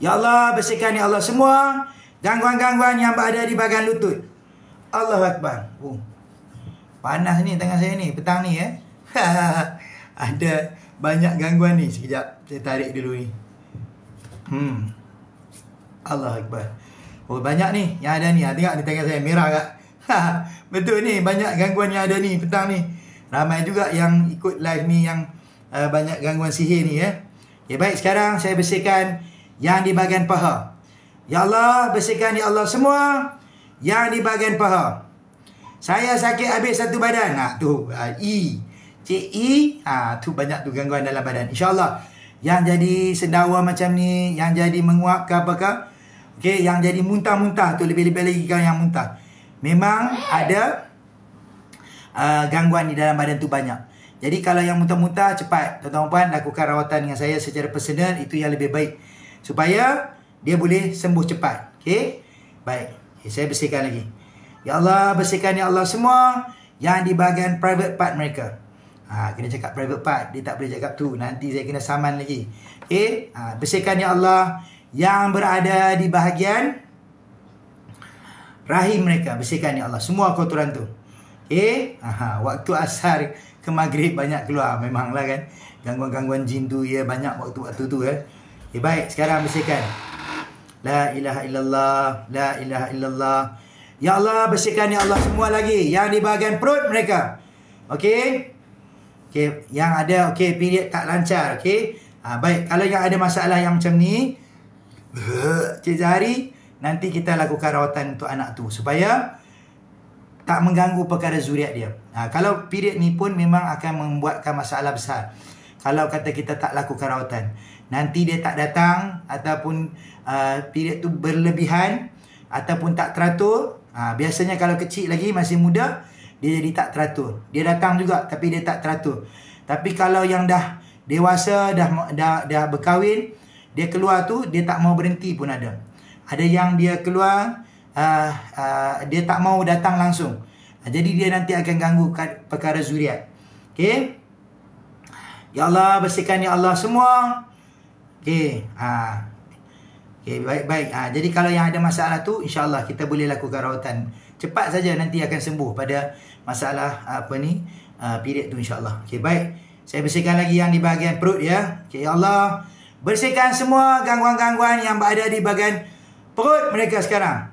Ya Allah, bersihkan ya Allah semua gangguan-gangguan yang berada di bahagian lutut. Allah Akbar. Panas ni tangan saya ni petang ni ya. Ada banyak gangguan ni. Sekejap saya tarik dulu ni. Allah Akbar. Banyak ni yang ada ni. Tengok ni tangan saya merah tak? Betul ni, banyak gangguan yang ada ni petang ni. Ramai juga yang ikut live ni yang banyak gangguan sihir ni ya. Okay, baik, sekarang saya bersihkan yang di bahagian paha. Ya Allah, bersihkan ya Allah semua yang di bahagian paha. Saya sakit habis satu badan. Tu I. Cik I. Tu banyak tu gangguan dalam badan. InsyaAllah yang jadi sendawa macam ni, yang jadi menguap ke apakah, okey, yang jadi muntah-muntah tu, lebih-lebih lagi kalau yang muntah. Memang ada gangguan di dalam badan tu banyak. Jadi kalau yang muntah-muntah, cepat tuan-tuan puan lakukan rawatan dengan saya secara personal. Itu yang lebih baik supaya dia boleh sembuh cepat. Okey, baik. Okay, saya bersihkan lagi. Ya Allah, bersihkan ya Allah semua yang di bahagian private part mereka. Kena cakap private part. Dia tak boleh cakap tu. Nanti saya kena saman lagi. Okey, bersihkan ya Allah yang berada di bahagian rahim mereka. Bersihkan ya Allah semua kotoran tu. Okey, waktu asar ke maghrib banyak keluar. Memanglah kan, gangguan-gangguan jin tu ya, banyak waktu-waktu tu ya. Okay, baik, sekarang bersihkan. La ilaha illallah, la ilaha illallah. Ya Allah, bersihkan ya Allah semua lagi yang di bahagian perut mereka. Okey. Okey, yang ada okey period tak lancar, okey. Baik, kalau yang ada masalah yang macam ni, Cik Zahari, nanti kita lakukan rawatan untuk anak tu supaya tak mengganggu perkara zuriat dia. Kalau period ni pun memang akan membuatkan masalah besar. kalau kata kita tak lakukan rawatan. Nanti dia tak datang ataupun period tu berlebihan ataupun tak teratur. Biasanya kalau kecil lagi, masih muda, dia jadi tak teratur. Dia datang juga tapi dia tak teratur. Tapi kalau yang dah dewasa, dah berkahwin, dia keluar tu dia tak mau berhenti pun ada. Ada yang dia keluar dia tak mau datang langsung. Jadi dia nanti akan ganggu perkara zuriat. Okey. Ya Allah, bersihkan ya Allah semua. Okey. Okey, baik-baik. Jadi kalau yang ada masalah tu, insya-Allah kita boleh lakukan rawatan. Cepat saja nanti akan sembuh pada masalah period tu, insya-Allah. Okey, baik. Saya bersihkan lagi yang di bahagian perut ya. Okey, ya Allah, bersihkan semua gangguan-gangguan yang berada di bahagian perut mereka sekarang.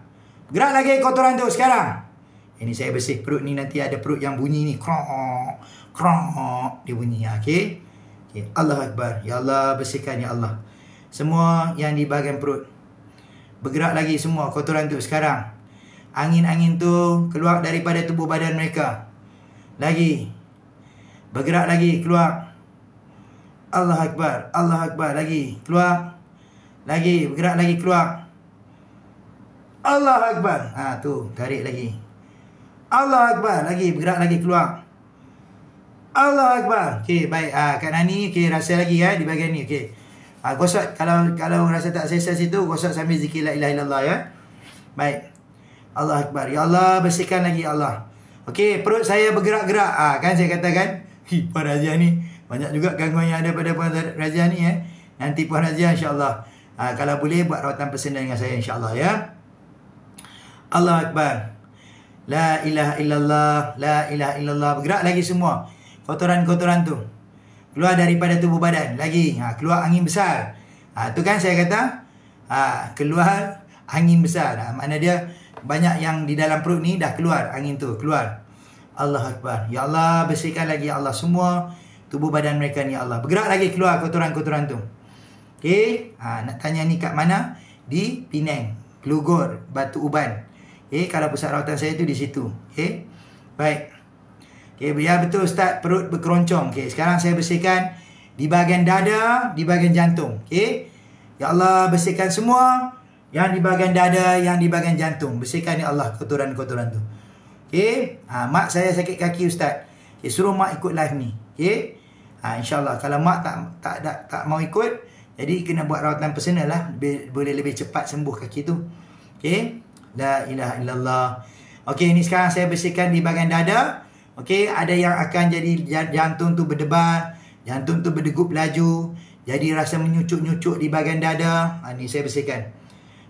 Gerak lagi kotoran tu sekarang. Ini saya bersih perut ni, nanti ada perut yang bunyi ni. Krok, krok, dia bunyi. Okey. Okay. Allah Akbar. Ya Allah, bersihkan ya Allah semua yang di bahagian perut. Bergerak lagi semua kotoran tu sekarang. Angin-angin tu keluar daripada tubuh badan mereka. Lagi. Bergerak lagi, keluar. Allah Akbar. Allah Akbar. Lagi. Keluar. Lagi. Bergerak lagi, keluar. Allah Akbar. Tu. Tarik lagi. Allah Akbar. Lagi. Bergerak lagi, keluar. Allah Akbar. Okey, baik. Kak Nani, okey, rasa lagi di bahagian ni. Okey. Gosok, kalau rasa tak selesa situ, gosok sambil zikir la ilaha illallah ya. Baik. Allah Akbar. Ya Allah, bersihkan lagi ya Allah. Okey, perut saya bergerak-gerak. Kan saya katakan, Puan Razia ni banyak juga gangguan yang ada pada Puan Razia ni ya. Nanti Puan Razia insya-Allah kalau boleh buat rawatan personal dengan saya insya-Allah ya. Allah Akbar. La ilaha illallah, la ilaha illallah. Bergerak lagi semua kotoran-kotoran tu. Keluar daripada tubuh badan. Lagi. Keluar angin besar. Tu kan saya kata. Keluar angin besar. Makna dia banyak yang di dalam perut ni dah keluar angin tu. Keluar. Allah Akbar. Ya Allah, bersihkan lagi ya Allah semua tubuh badan mereka ni ya Allah. Bergerak lagi keluar kotoran-kotoran tu. Okey. Nak tanya ni kat mana? Di Penang. Kelugor, Batu Uban. Kalau pusat rawatan saya tu di situ. Okey. Baik. Okay, ya betul Ustaz, perut berkeroncong. Okay, sekarang saya bersihkan di bahagian dada, di bahagian jantung. Okay. Ya Allah, bersihkan semua yang di bahagian dada, yang di bahagian jantung. Bersihkan ya Allah kotoran-kotoran tu. Okay. Mak saya sakit kaki Ustaz. Okay, suruh mak ikut live ni. Okay. InsyaAllah. Kalau mak tak mau ikut, jadi kena buat rawatan personal lah. Boleh lebih cepat sembuh kaki tu. Okay. La ilaha illallah. Okay, ni sekarang saya bersihkan di bahagian dada. Okey, ada yang akan jadi jantung tu berdebar, jantung tu berdegup laju, jadi rasa menyucuk-nyucuk di bahagian dada. Ni saya bersihkan.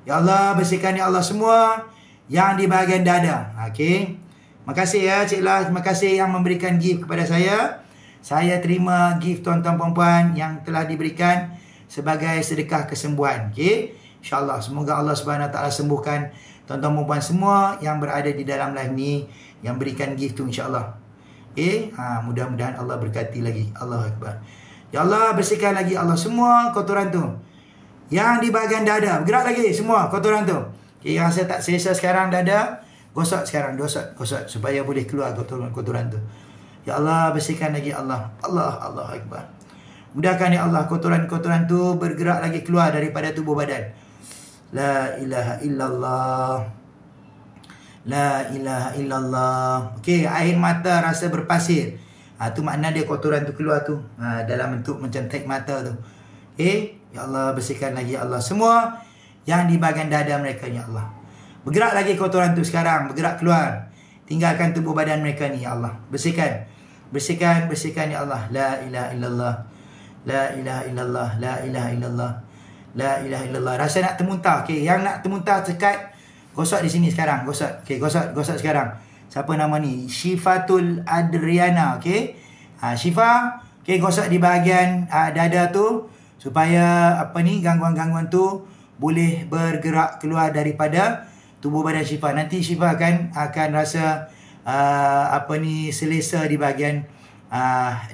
Ya Allah, bersihkan ya Allah semua yang di bahagian dada. Okey. Makasih ya Cik Lah, terima kasih yang memberikan gift kepada saya. Saya terima gift tuan-tuan puan-puan yang telah diberikan sebagai sedekah kesembuhan. Okey. InsyaAllah semoga Allah Subhanahu Wa Taala sembuhkan tuan-tuan puan-puan semua yang berada di dalam live ni, yang berikan gift tu insya-Allah. Mudah-mudahan Allah berkati lagi. Allah Akbar. Ya Allah, bersihkan lagi Allah semua kotoran tu yang di bahagian dada. Bergerak lagi semua kotoran tu. Yang rasa tak selesa sekarang dada, gosok sekarang, gosok supaya boleh keluar kotoran-kotoran tu. Ya Allah, bersihkan lagi Allah. Allah Akbar. Mudahkan ya Allah kotoran-kotoran tu bergerak lagi keluar daripada tubuh badan. La ilaha illallah. La ilaha illallah. Okey, air mata rasa berpasir. Tu makna dia kotoran tu keluar tu. Dalam bentuk macam tek mata tu. Okey, ya Allah, bersihkan lagi ya Allah semua yang di bahagian dada mereka ya Allah. Bergerak lagi kotoran tu sekarang, bergerak keluar. Tinggalkan tubuh badan mereka ni ya Allah. Bersihkan. Bersihkan ya Allah. La ilaha illallah. La ilaha illallah. La ilaha illallah. La ilaha illallah. Rasa nak termuntah. Okey, yang nak termuntah cekat, gosok di sini sekarang. Gosok. Okey, gosok sekarang. Siapa nama ni? Syifatul Adriana. Okey. Syifa, okey, gosok di bahagian dada tu supaya gangguan-gangguan tu boleh bergerak keluar daripada tubuh badan Syifa. Nanti Syifa akan rasa selesa di bahagian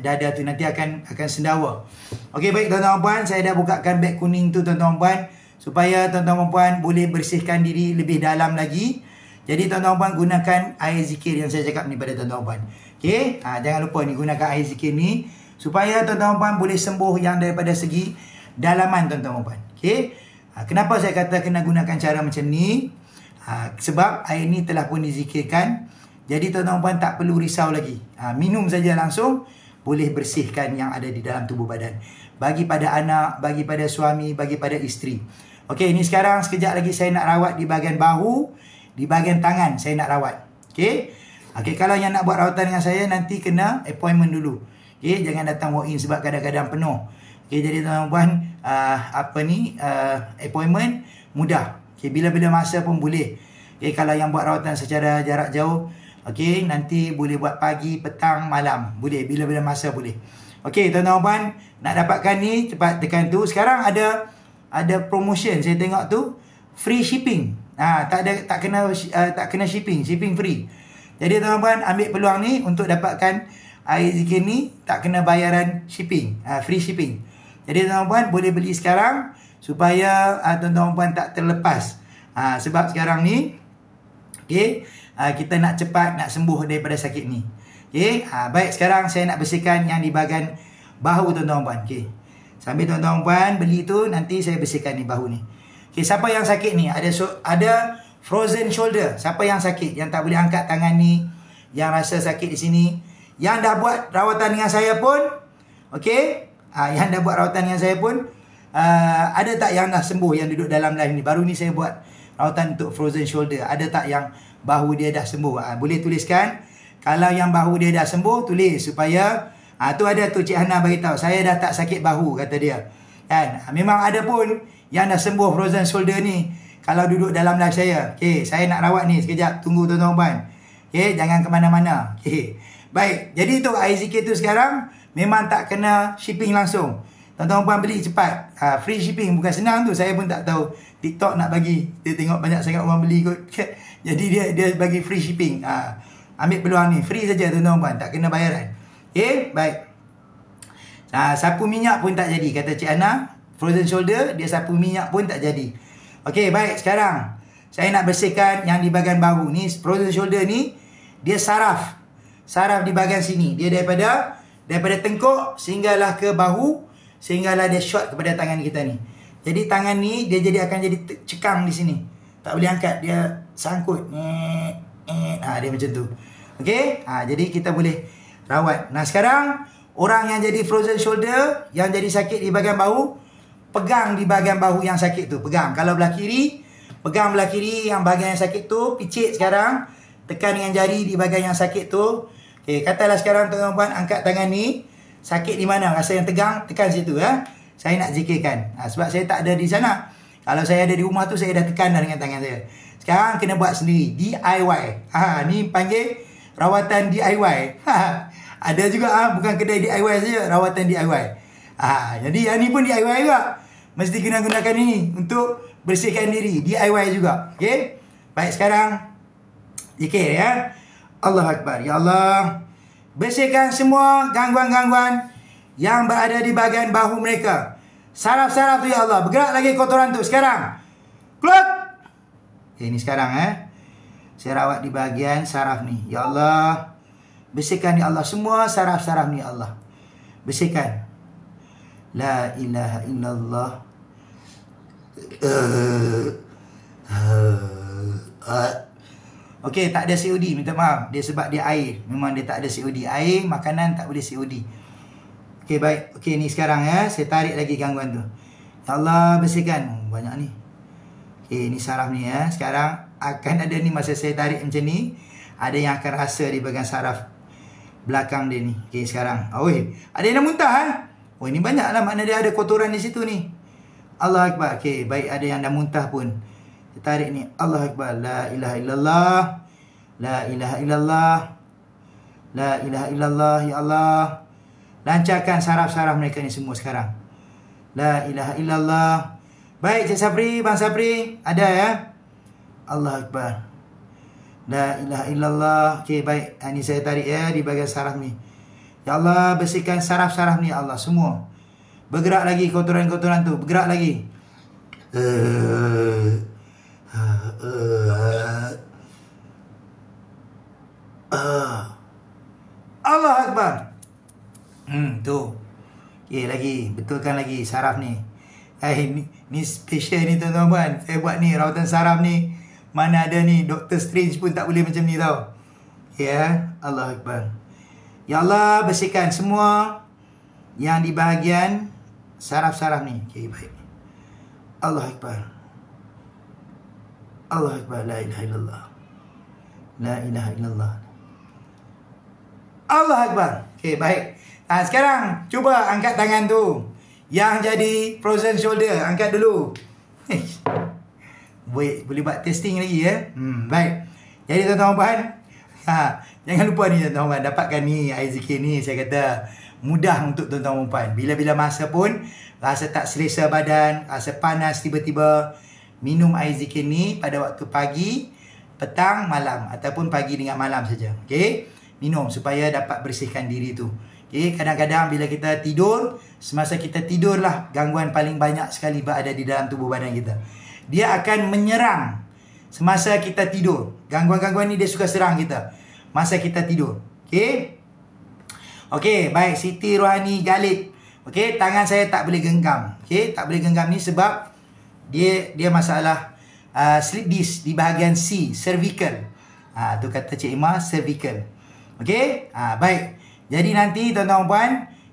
dada tu, nanti akan sendawa. Okey, baik tuan-tuan puan, saya dah bukakan beg kuning tu tuan-tuan puan supaya tuan-tuan puan boleh bersihkan diri lebih dalam lagi. Jadi tuan-tuan puan gunakan air zikir yang saya cakap ni pada tuan-tuan puan. Okey, jangan lupa ni gunakan air zikir ni supaya tuan-tuan puan boleh sembuh yang daripada segi dalaman tuan-tuan puan. Okey. Kenapa saya kata kena gunakan cara macam ni? Sebab air ni telah pun dizikirkan. Jadi tuan-tuan puan tak perlu risau lagi. Minum saja langsung boleh bersihkan yang ada di dalam tubuh badan. Bagi pada anak, bagi pada suami, bagi pada isteri. Okey, ini sekarang sekejap lagi saya nak rawat di bahagian bahu, di bahagian tangan saya nak rawat. Okey. Okey, kalau yang nak buat rawatan dengan saya nanti kena appointment dulu. Okey, jangan datang walk in sebab kadang-kadang penuh. Okey, jadi tuan-tuan appointment mudah. Okey, bila-bila masa pun boleh. Okey, kalau yang buat rawatan secara jarak jauh, okey, nanti boleh buat pagi, petang, malam. Boleh, bila-bila masa boleh. Okey, tuan-tuan, nak dapatkan ni, cepat tekan tu. Sekarang ada promotion, saya tengok tu, free shipping. Tak kena shipping free. Jadi tuan-tuan ambil peluang ni untuk dapatkan air zikir ni, tak kena bayaran shipping, free shipping. Jadi tuan-tuan boleh beli sekarang supaya tuan-tuan tak terlepas. Sebab sekarang ni, okey, kita nak cepat nak sembuh daripada sakit ni. Okey, baik, sekarang saya nak bersihkan yang di bahagian bahu tuan-tuan puan. Okey. Sambil tuan-tuan puan beli tu, nanti saya bersihkan ni bahu ni. Okey, siapa yang sakit ni? Ada frozen shoulder. Siapa yang sakit, yang tak boleh angkat tangan ni, yang rasa sakit di sini, yang dah buat rawatan dengan saya pun, okey, yang dah buat rawatan dengan saya pun, ada tak yang dah sembuh yang duduk dalam live ni? Baru ni saya buat rawatan untuk frozen shoulder. Ada tak yang bahu dia dah sembuh? Boleh tuliskan. Kalau yang bahu dia dah sembuh, tulis supaya tu ada tu Cik Hana bagi tahu, saya dah tak sakit bahu, kata dia. Kan? Memang ada pun yang dah sembuh frozen shoulder ni kalau duduk dalam live saya. Okey, saya nak rawat ni sekejap, tunggu tuan-tuan puan. Okey, jangan ke mana-mana. Okey. Baik, jadi tu air zikir tu sekarang memang tak kena shipping langsung. Tuan-tuan puan beli cepat. Free shipping, bukan senang tu. Saya pun tak tahu TikTok nak bagi. Dia tengok banyak sangat orang beli kot. Jadi dia bagi free shipping. Ambil peluang ni, free saja tuan-tuan puan, tak kena bayaran. Okey, baik. Sapu minyak pun tak jadi, kata Cik Ana. Frozen shoulder, dia sapu minyak pun tak jadi. Okey, baik, sekarang saya nak bersihkan yang di bahagian bahu ni. Frozen shoulder ni dia saraf. Saraf di bahagian sini. Dia daripada tengkuk sehinggalah ke bahu, sehinggalah dia shot kepada tangan kita ni. Jadi tangan ni dia akan jadi cekang di sini. Tak boleh angkat, dia sangkut. Dia macam tu. Okey? Jadi kita boleh rawat. Nah, sekarang orang yang jadi frozen shoulder, yang jadi sakit di bahagian bahu, pegang di bahagian bahu yang sakit tu. Pegang. Kalau belah kiri, pegang belah kiri yang bahagian yang sakit tu. Picit sekarang. Tekan dengan jari di bahagian yang sakit tu. Okey, katalah sekarang tuan-tuan angkat tangan ni. Sakit di mana? Rasa yang tegang, tekan situ ya. Saya nak zikirkan. Sebab saya tak ada di sana. Kalau saya ada di rumah tu, saya dah tekan dah dengan tangan saya. Sekarang kena buat sendiri. DIY. Ni panggil rawatan DIY. Ada juga bukan kedai DIY saja, rawatan DIY. Jadi yang ni pun DIY juga. Mesti kena gunakan ini untuk bersihkan diri. DIY juga. Okey? Baik, sekarang zikir ya. Allahu Akbar. Ya Allah, bersihkan semua gangguan-gangguan yang berada di bahagian bahu mereka. Saraf-saraf tu ya Allah. Bergerak lagi kotoran tu sekarang. Keluar. Ini sekarang saya rawat di bahagian saraf ni. Ya Allah, bersihkan ya Allah semua saraf-saraf ni ya Allah. Bersihkan. La ilaha illallah. Okey, tak ada COD, minta maaf. Dia sebab dia air. Memang dia tak ada COD. Air, makanan tak boleh COD. Okey, baik. Okey, ni sekarang saya tarik lagi gangguan tu. Ya Allah, bersihkan. Banyak ni. Okey, ni saraf ni Sekarang akan ada ni masa saya tarik macam ni, ada yang akan rasa di bahagian saraf belakang dia ni. Okey, sekarang. Ada yang dah muntah ini banyak lah, makna dia ada kotoran di situ ni. Allah Akbar. Okey, baik, ada yang dah muntah pun. Saya tarik ni. Allah Akbar. La ilaha illallah. La ilaha illallah. La ilaha illallah. Ya Allah, lancarkan saraf-saraf mereka ni semua sekarang. La ilaha illallah. Baik, Cik Sapri, Bang Sapri, ada ya? Allah Akbar. La ilaha illallah. Okey, baik. Ini saya tarik di bahagian saraf ni. Ya Allah, bersihkan saraf-saraf ni ya Allah semua. Bergerak lagi kotoran-kotoran tu, bergerak lagi. Allah Akbar. Tu. betulkan lagi saraf ni. Ni special ni tuan-tuan puan. Saya buat ni rawatan saraf ni. Mana ada ni Dr. Strange pun tak boleh macam ni tau. Ya, Allah Akbar. Ya Allah, bersihkan semua yang di bahagian saraf-saraf ni. Okey, baik. Allah Akbar. Allah Akbar. La ilaha illallah. La ilaha illallah. Allah Akbar. Okey, baik. Sekarang cuba angkat tangan tu. Yang jadi frozen shoulder, angkat dulu. Boleh buat testing lagi ya. Baik. Jadi tuan-tuan puan, jangan lupa ni tuan-tuan puan, dapatkan ni air zikir ni. Saya kata mudah untuk tuan-tuan puan. Bila-bila masa pun rasa tak selesa badan, rasa panas tiba-tiba, minum air zikir ni pada waktu pagi, petang, malam ataupun pagi dengan malam saja. Okey? Minum supaya dapat bersihkan diri tu. Okey, kadang-kadang bila kita tidur, semasa kita tidurlah gangguan paling banyak sekali berada di dalam tubuh badan kita. Dia akan menyerang semasa kita tidur. Gangguan-gangguan ni dia suka serang kita masa kita tidur. Okey? Okey, baik. Siti Rohani Galib. Okey, tangan saya tak boleh genggam. Okey, tak boleh genggam ni sebab dia masalah slip disc di bahagian C, cervical. Tu kata Cik Ima, cervical. Okey? Baik. Jadi nanti tuan-tuan puan,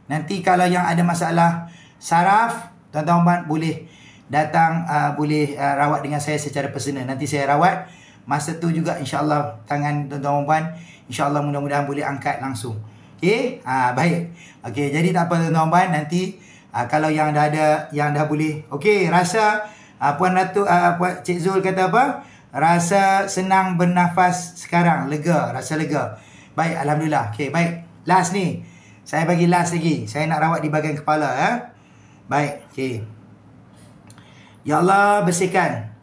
nanti kalau yang ada masalah saraf, tuan-tuan puan boleh datang, boleh rawat dengan saya secara personal. Nanti saya rawat. Masa tu juga insya-Allah tangan tuan-tuan puan, insya-Allah mudah-mudahan boleh angkat langsung. Okey? Baik. Okey, jadi tak apa tuan-tuan puan, nanti kalau yang dah ada, yang dah boleh. Okey, rasa Puan Ratu, Puan Cik Zul kata apa? Rasa senang bernafas sekarang, lega, rasa lega. Baik, alhamdulillah. Okey, baik. Last ni. Saya bagi last lagi. Saya nak rawat di bahagian kepala ya. Baik, okey. Ya Allah, bersihkan.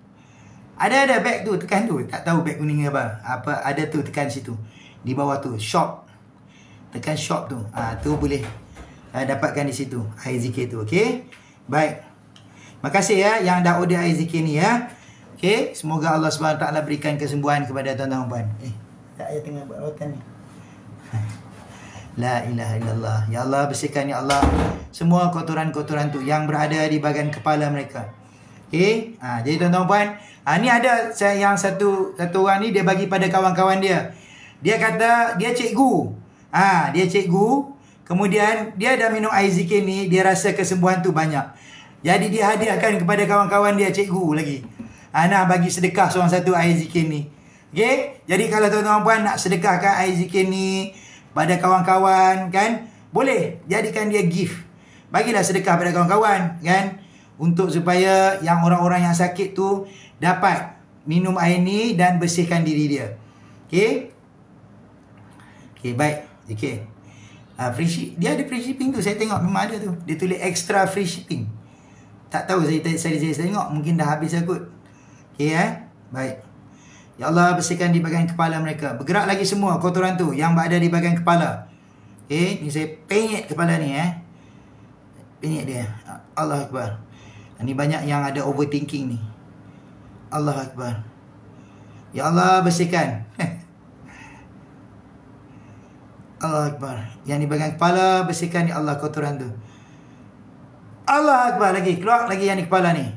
Ada beg tu, tekan tu. Tak tahu beg kuning apa. Ada tu, tekan situ. Di bawah tu, shop. Tekan shop tu. Tu boleh dapatkan di situ air zikir tu. Okey. Baik. Makasih ya yang dah order air zikir ni ya. Okey, semoga Allah SWT berikan kesembuhan kepada tuan-tuan puan. Tak payah tengah buat rawatan ni. La ilaha illallah. Ya Allah, bersihkan ya Allah semua kotoran-kotoran tu yang berada di bahagian kepala mereka. Okey. Jadi tuan-tuan puan, ni ada yang satu orang ni dia bagi pada kawan-kawan dia. Dia kata dia cikgu. Dia cikgu. Kemudian dia dah minum air zikir ni, dia rasa kesembuhan tu banyak. Jadi dia hadiahkan kepada kawan-kawan dia, cikgu lagi. Nak bagi sedekah seorang satu air zikir ni. Okey? Jadi kalau tuan-tuan puan nak sedekahkan air zikir ni pada kawan-kawan kan, boleh jadikan dia gift. Bagilah sedekah pada kawan-kawan kan, untuk supaya yang orang-orang yang sakit tu dapat minum air ni dan bersihkan diri dia. Okey? Okey, baik. Okey. Dia ada free shipping tu. Saya tengok memang ada tu. Dia tulis extra free shipping. Tak tahu saya tengok mungkin dah habis kot. Okey baik. Ya Allah, bersihkan di bahagian kepala mereka. Bergerak lagi semua kotoran tu yang berada di bahagian kepala. Okey, ni saya penyet kepala ni Penyet dia. Allah Akbar. Ni banyak yang ada overthinking ni. Allah Akbar. Ya Allah, bersihkan. Allah Akbar. Yang di bahagian kepala, bersihkan ya Allah kotoran tu. Allah Akbar lagi. Keluar lagi yang di kepala ni.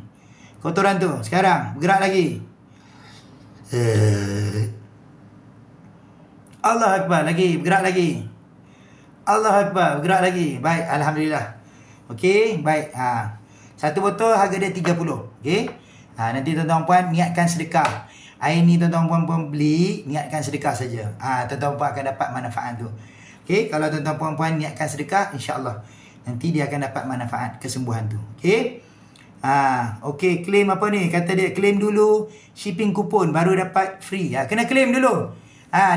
Kotoran tu. Sekarang. Bergerak lagi. Allah Akbar lagi. Bergerak lagi. Allah Akbar. Bergerak lagi. Baik. Alhamdulillah. Okey. Baik. Satu botol harga dia 30. Okey. Nanti tuan-tuan puan niatkan sedekah. Air ni tuan-tuan puan beli, niatkan sedekah saja. Tuan-tuan puan akan dapat manfaat tu. Okey, kalau tuan-tuan puan niatkan sedekah, insya-Allah nanti dia akan dapat manfaat kesembuhan tu. Okey. Okey, claim apa ni? Kata dia claim dulu shipping kupon baru dapat free. Kena claim dulu.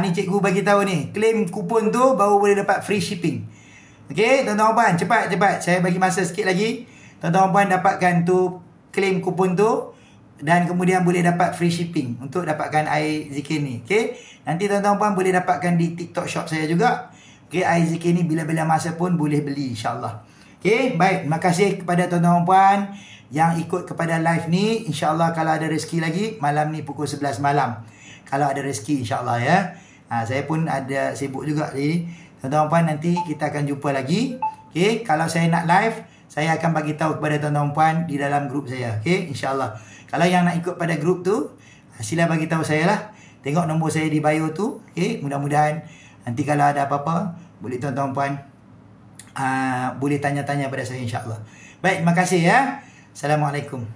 Ni cikgu bagi tahu ni. Claim kupon tu baru boleh dapat free shipping. Okey, tuan-tuan puan, cepat. Saya bagi masa sikit lagi. Tuan-tuan puan dapatkan tu claim kupon tu dan kemudian boleh dapat free shipping untuk dapatkan air zikir ni. Okey. Nanti tuan-tuan puan boleh dapatkan di TikTok shop saya juga. Okey, air zikir ni bila-bila masa pun boleh beli insya-Allah. Okey, baik. Terima kasih kepada tuan-tuan puan yang ikut kepada live ni. Insya-Allah kalau ada rezeki lagi malam ni pukul 11 malam. Kalau ada rezeki insya-Allah ya. Saya pun ada sibuk juga. Jadi tuan-tuan puan nanti kita akan jumpa lagi. Okey, kalau saya nak live saya akan bagi tahu kepada tuan-tuan puan di dalam grup saya. Okey, insya-Allah. Kalau yang nak ikut pada grup tu, sila bagi tahu saya lah. Tengok nombor saya di bio tu. Okey, mudah-mudahan nanti kalau ada apa-apa, boleh tuan-tuan puan boleh tanya-tanya pada saya, insya-Allah. Baik, terima kasih ya. Assalamualaikum.